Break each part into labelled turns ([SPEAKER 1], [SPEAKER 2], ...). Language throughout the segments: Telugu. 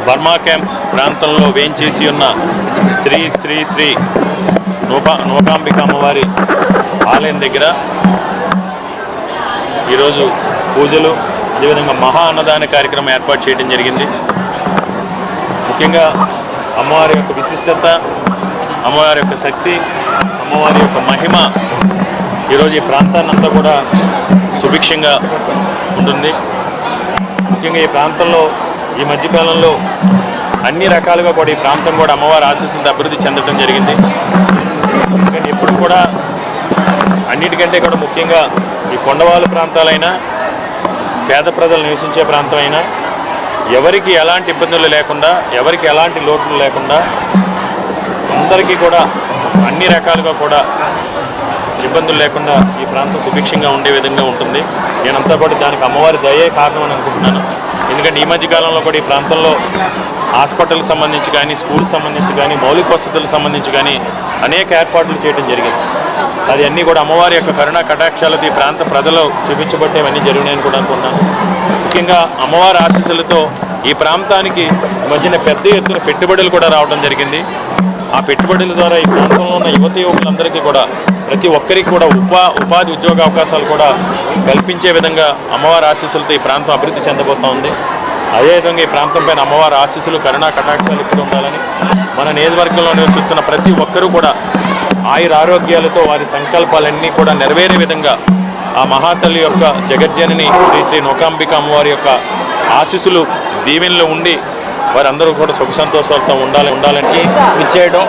[SPEAKER 1] బర్మా క్యాంప్ ప్రాంతంలో వేంచేసి ఉన్న శ్రీ శ్రీ శ్రీ నూకాంబిక అమ్మవారి ఆలయం దగ్గర ఈరోజు పూజలు అదేవిధంగా మహా అన్నదాన కార్యక్రమం ఏర్పాటు చేయడం జరిగింది. ముఖ్యంగా అమ్మవారి యొక్క విశిష్టత, అమ్మవారి యొక్క శక్తి, అమ్మవారి యొక్క మహిమ ఈరోజు ఈ ప్రాంతాన్నంతా కూడా సుభిక్షంగా ఉంటుంది. ముఖ్యంగా ఈ ప్రాంతంలో ఈ మధ్యకాలంలో అన్ని రకాలుగా కూడా ఈ ప్రాంతం కూడా అమ్మవారి ఆశీస్సులతో అభివృద్ధి చెందడం జరిగింది. ఎందుకంటే ఎప్పుడు కూడా అన్నిటికంటే కూడా ముఖ్యంగా ఈ కొండవాళ్ళు ప్రాంతాలైనా, పేద ప్రజలు నివసించే ప్రాంతం అయినా ఎవరికి ఎలాంటి ఇబ్బందులు లేకుండా, ఎవరికి ఎలాంటి లోట్లు లేకుండా అందరికీ కూడా అన్ని రకాలుగా కూడా ఇబ్బందులు లేకుండా ఈ ప్రాంతం సుభిక్షంగా ఉండే విధంగా ఉంటుంది. నేనంతా కూడా దానికి అమ్మవారి దయే కారణం అని అనుకుంటున్నాను. ఎందుకంటే ఈ మధ్యకాలంలో కూడా ఈ ప్రాంతంలో హాస్పిటల్కి సంబంధించి కానీ, స్కూల్కి సంబంధించి కానీ, మౌలిక వసతులకు సంబంధించి కానీ అనేక ఏర్పాట్లు చేయడం జరిగింది. అది అన్నీ కూడా అమ్మవారి యొక్క కరుణా కటాక్షాలతో ఈ ప్రాంత ప్రజలు చూపించబట్టేవన్నీ జరిగినాయని కూడా అనుకుంటున్నాను. ముఖ్యంగా అమ్మవారి ఆశీస్సులతో ఈ ప్రాంతానికి మధ్యన పెద్ద ఎత్తున పెట్టుబడులు కూడా రావడం జరిగింది. ఆ పెట్టుబడుల ద్వారా ఈ ప్రాంతంలో ఉన్న యువతి యువకులందరికీ కూడా ప్రతి ఒక్కరికి కూడా ఉపాధి ఉద్యోగ అవకాశాలు కూడా కల్పించే విధంగా అమ్మవారి ఆశీస్సులతో ఈ ప్రాంతం అభివృద్ధి చెందబోతూ ఉంది. అదేవిధంగా ఈ ప్రాంతం పైన అమ్మవారి ఆశీస్సులు, కరుణా కటాక్షాలు ఇప్పుడు ఉండాలని మన నియోజకవర్గంలో నివసిస్తున్న ప్రతి ఒక్కరూ కూడా ఆయుర ఆరోగ్యాలతో వారి సంకల్పాలన్నీ కూడా నెరవేరే విధంగా ఆ మహాతల్లి యొక్క జగజ్జనని శ్రీ శ్రీ నూకాంబిక అమ్మవారి యొక్క ఆశీస్సులు దీవెనలో ఉండి వారందరూ కూడా సుఖ సంతోషాలతో ఉండాలని
[SPEAKER 2] ఇచ్చేయడం,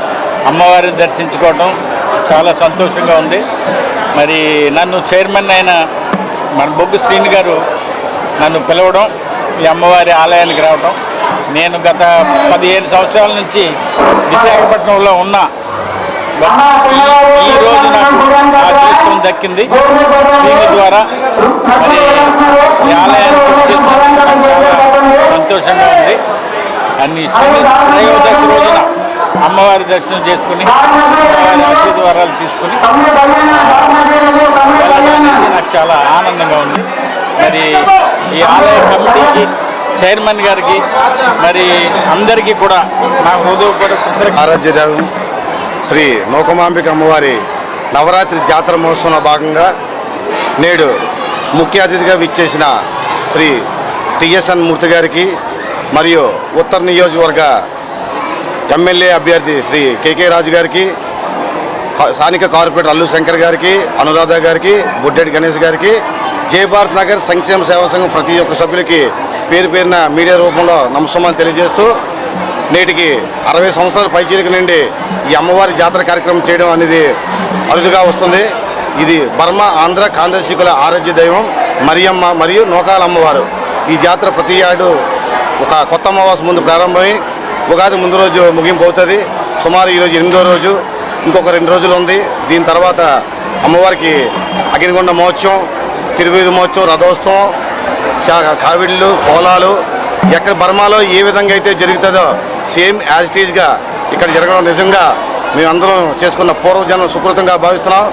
[SPEAKER 2] అమ్మవారిని దర్శించుకోవడం చాలా సంతోషంగా ఉంది. మరి నన్ను చైర్మన్ అయిన మన బొగ్గు శ్రీని గారు నన్ను పిలవడం, ఈ అమ్మవారి ఆలయానికి రావడం, నేను గత 15 సంవత్సరాల నుంచి విశాఖపట్నంలో ఉన్నా. ఈ రోజు నాకు ఆ అదృష్టం దక్కింది శ్రీని ద్వారా. మరి ఈ ఆలయానికి వచ్చేసినందుకు చాలా సంతోషంగా ఉంది. అన్ని త్రయోదశి రోజున అమ్మవారి దర్శనం చేసుకుని అమ్మవారి ఆశీర్వాదాలు తీసుకుని నాకు చాలా ఆనందంగా ఉంది. మరి ఈ ఆలయ కమిటీకి, చైర్మన్ గారికి, మరి అందరికీ కూడా నా హృదయపూర్వక
[SPEAKER 3] ఆరాధ్య దైవం శ్రీ నూకాంబిక అమ్మవారి నవరాత్రి జాతర మహోత్సవంలో భాగంగా నేడు ముఖ్య అతిథిగా విచ్చేసిన శ్రీ టిఎస్ఎన్ మూర్తి గారికి మరియు ఉత్తర నియోజకవర్గ ఎమ్మెల్యే అభ్యర్థి శ్రీ కేకే రాజు గారికి, స్థానిక కార్పొరేటర్ అల్లు శంకర్ గారికి, అనురాధ గారికి, బుడ్డెడి గణేష్ గారికి, జయభారత్ నగర్ సంక్షేమ సేవా సంఘం ప్రతి ఒక్క సభ్యులకి పేరు పేరున మీడియా రూపంలో నమస్కారాలు తెలియజేస్తూ, నేటికి 60 సంవత్సరాల పైచీలిక నుండి ఈ అమ్మవారి జాతర కార్యక్రమం చేయడం అనేది అరుదుగా వస్తుంది. ఇది బర్మా ఆంధ్ర కాందశికుల ఆరాధ్య దైవం మరియమ్మ మరియు నూకాల అమ్మవారు. ఈ జాతర ప్రతి ఏడు ఒక కొత్త అమావాస్య ముందు ప్రారంభమై ఉగాది ముందు రోజు ముగింపు అవుతుంది. సుమారు ఈరోజు 8వ రోజు, ఇంకొక 2 రోజులు ఉంది. దీని తర్వాత అమ్మవారికి అగ్నిగుండ మహోత్సవం, తిరువీధి మహోత్సవం, రథోత్సవం, కావిళ్ళు, ఫోలాలు ఎక్కడ బర్మాలో ఏ విధంగా అయితే జరుగుతుందో సేమ్ యాజ్ ఇట్ ఈజ్గా ఇక్కడ జరగడం నిజంగా మేమందరం చేసుకున్న పూర్వజన్మ సుకృతంగా భావిస్తున్నాం.